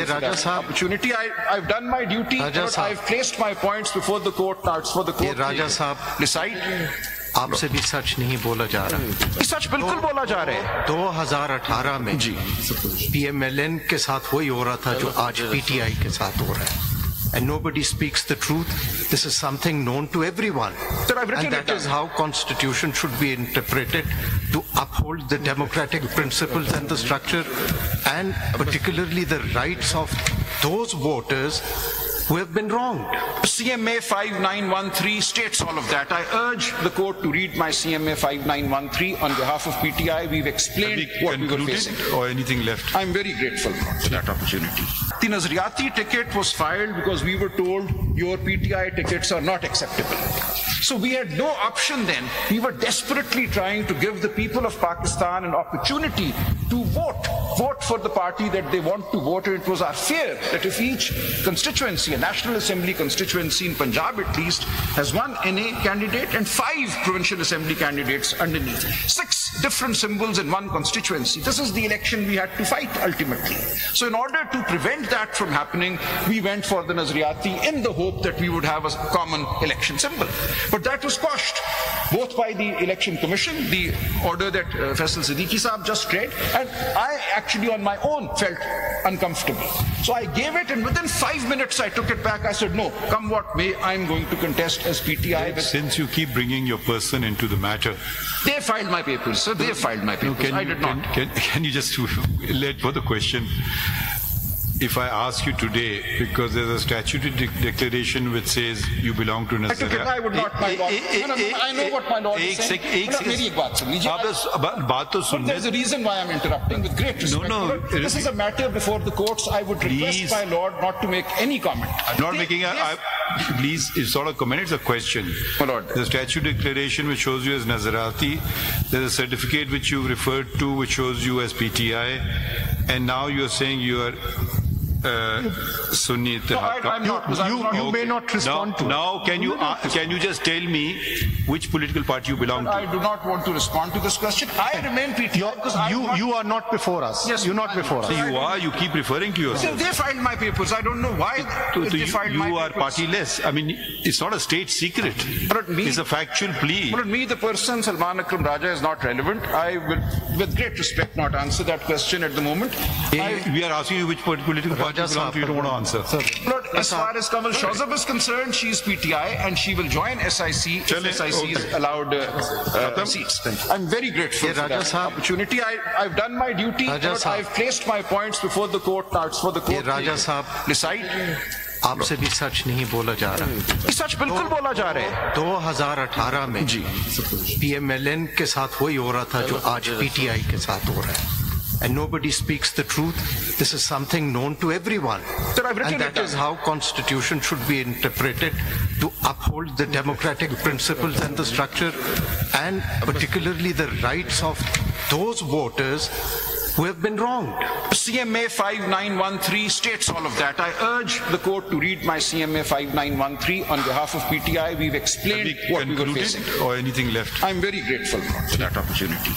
for that opportunity. I've done my duty. I've placed my points before the court. Now it's for the court to decide. आपसे भी सच नहीं बोला जा रहा। सच बिल्कुल बोला जा रहा है। 2018 में PMLN के साथ वही हो रहा था जो आज PTI के साथ हो रहा है। And nobody speaks the truth. This is something known to everyone. And that is how Constitution should be interpreted, to uphold the democratic principles and the structure, and particularly the rights of those voters who have been wronged. CMA 5913 states all of that. I urge the court to read my CMA 5913 on behalf of PTI. We've explained what we were facing. Or anything left? I'm very grateful for that opportunity. The Nazariati ticket was filed because we were told your PTI tickets are not acceptable. So we had no option then. We were desperately trying to give the people of Pakistan an opportunity to vote for the party that they want to vote. And it was our fear that if each constituency, a National Assembly constituency in Punjab at least, has one NA candidate and 5 Provincial Assembly candidates underneath, 6 different symbols in one constituency. This is the election we had to fight ultimately. So in order to prevent that from happening, we went for the Nazariati in the hope that we would have a common election symbol. But that was quashed, both by the Election Commission, the order that Faisal Siddiqui Saab just read, and I actually on my own felt uncomfortable. So I gave it, and within 5 minutes I took it back. I said, no, come what may, I'm going to contest as PTI. Since you keep bringing your person into the matter. They filed my papers, sir. They filed my papers. I did not. Can you just let for the question? If I ask you today, because there's a statutory declaration which says you belong to Nazariati. I would not, my lord. I know what my lord is saying. But there's a reason why I'm interrupting with great respect. No, this is a matter before the courts. I would request my lord not to make any comment. I'm not making a... Please, it's not a comment, it's a question. My lord. The statutory declaration which shows you as Nazariati, there's a certificate which you referred to which shows you as PTI, and now you're saying you are Sunni. No, I'm not. You may not respond to it. Now, can you just tell me which political party you belong to? I do not want to respond to this question. I remain PTI because you are not before us. Yes, you're not before us. You are. You keep referring to yourself. They filed my papers. I don't know why they filed my papers. You are partyless. I mean, it's not a state secret. It's a factual plea. But me, the person Salman Akram Raja, is not relevant. I will, with great respect, not answer that question at the moment. We are asking you which political party you belong to. You don't want to answer. But as far as Kamal Shazab is concerned, she is PTI and she will join SIC if SIC is allowed seats. I'm very grateful for that opportunity. I've done my duty. I've placed my points before the court. Now it's for the court to decide. आपसे भी सच नहीं बोला जा रहा। सच बिल्कुल बोला जा रहा है। 2018 में PMLN के साथ वही हो रहा था जो आज PTI के साथ हो रहा है। And nobody speaks the truth. This is something known to everyone. And that is how Constitution should be interpreted, to uphold the democratic principles and the structure, and particularly the rights of those voters who have been wronged. CMA 5913 states all of that. I urge the court to read my CMA 5913 on behalf of PTI. We've explained what we were facing. Or anything left? I'm very grateful for that opportunity.